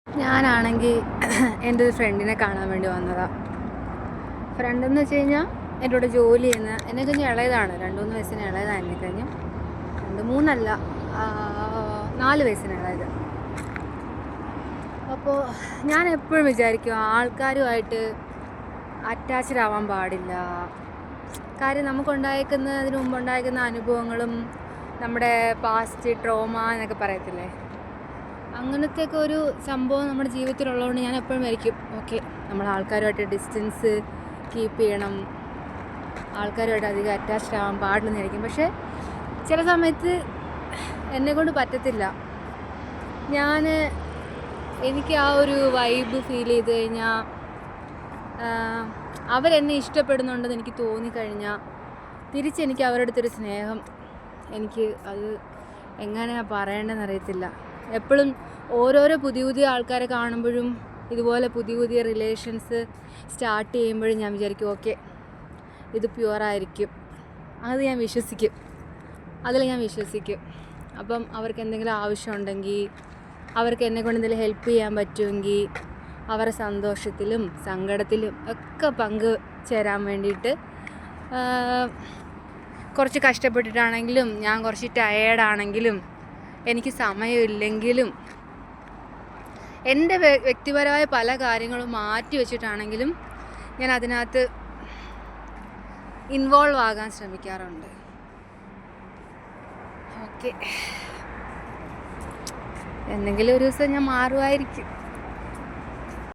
ഞാനാണെങ്കിൽ എൻ്റെ ഒരു ഫ്രണ്ടിനെ കാണാൻ വേണ്ടി വന്നതാണ്. ഫ്രണ്ടെന്ന് വെച്ച് കഴിഞ്ഞാൽ എൻ്റെ കൂടെ ജോലി ചെയ്യുന്ന, എന്നെ കഴിഞ്ഞ് ഇളയതാണ്, 2-3 വയസ്സിന് ഇളയതാണ്. എന്നെ കഴിഞ്ഞ് 2-3 അല്ല, 4 വയസ്സിന് ഇളയത്. അപ്പോൾ ഞാൻ എപ്പോഴും വിചാരിക്കും ആൾക്കാരുമായിട്ട് അറ്റാച്ച്ഡ് ആവാൻ പാടില്ല. കാര്യം നമുക്കുണ്ടായിരിക്കുന്നതിന് മുമ്പുണ്ടായിരിക്കുന്ന അനുഭവങ്ങളും നമ്മുടെ പാസ്റ്റ് ട്രോമ എന്നൊക്കെ പറയത്തില്ലേ, അങ്ങനത്തെയൊക്കെ ഒരു സംഭവം നമ്മുടെ ജീവിതത്തിലുള്ളതുകൊണ്ട് ഞാൻ എപ്പോഴും വിചാരിക്കും ഓക്കെ, നമ്മൾ ആൾക്കാരുമായിട്ട് ഡിസ്റ്റൻസ് കീപ്പ് ചെയ്യണം, ആൾക്കാരുമായിട്ട് അധികം അറ്റാച്ച്ഡ് ആവാൻ പാടില്ലെന്ന് വിചാരിക്കും. പക്ഷേ ചില സമയത്ത് എന്നെക്കൊണ്ട് പറ്റത്തില്ല. എനിക്ക് ആ ഒരു വൈബ് ഫീൽ ചെയ്ത് കഴിഞ്ഞാൽ, അവരെന്നെ ഇഷ്ടപ്പെടുന്നുണ്ടെന്ന് എനിക്ക് തോന്നിക്കഴിഞ്ഞാൽ തിരിച്ചെനിക്ക് അവരുടെ അടുത്തൊരു സ്നേഹം, എനിക്ക് അത് എങ്ങനെയാണ് പറയേണ്ടതെന്ന് അറിയത്തില്ല. എപ്പോഴും ഓരോരോ പുതിയ പുതിയ ആൾക്കാരെ കാണുമ്പോഴും ഇതുപോലെ പുതിയ പുതിയ റിലേഷൻസ് സ്റ്റാർട്ട് ചെയ്യുമ്പോഴും ഞാൻ വിചാരിക്കും ഓക്കെ, ഇത് പ്യുവറായിരിക്കും, അത് ഞാൻ വിശ്വസിക്കും, അതിൽ ഞാൻ വിശ്വസിക്കും. അപ്പം അവർക്ക് എന്തെങ്കിലും ആവശ്യമുണ്ടെങ്കിൽ, അവർക്ക് എന്നെക്കൊണ്ട് എന്തെങ്കിലും ഹെൽപ്പ് ചെയ്യാൻ പറ്റുമെങ്കിൽ, അവരുടെ സന്തോഷത്തിലും സങ്കടത്തിലും ഒക്കെ പങ്ക് ചേരാൻ വേണ്ടിയിട്ട്, കുറച്ച് കഷ്ടപ്പെട്ടിട്ടാണെങ്കിലും, ഞാൻ കുറച്ച് ടയേർഡാണെങ്കിലും, എനിക്ക് സമയമില്ലെങ്കിലും, എൻ്റെ വ്യക്തിപരമായ പല കാര്യങ്ങളും മാറ്റി വെച്ചിട്ടാണെങ്കിലും ഞാൻ അതിനകത്ത് ഇൻവോൾവ് ആകാൻ ശ്രമിക്കാറുണ്ട്. ഓക്കെ, എന്തെങ്കിലും ഒരു ദിവസം ഞാൻ മാറുമായിരിക്കും.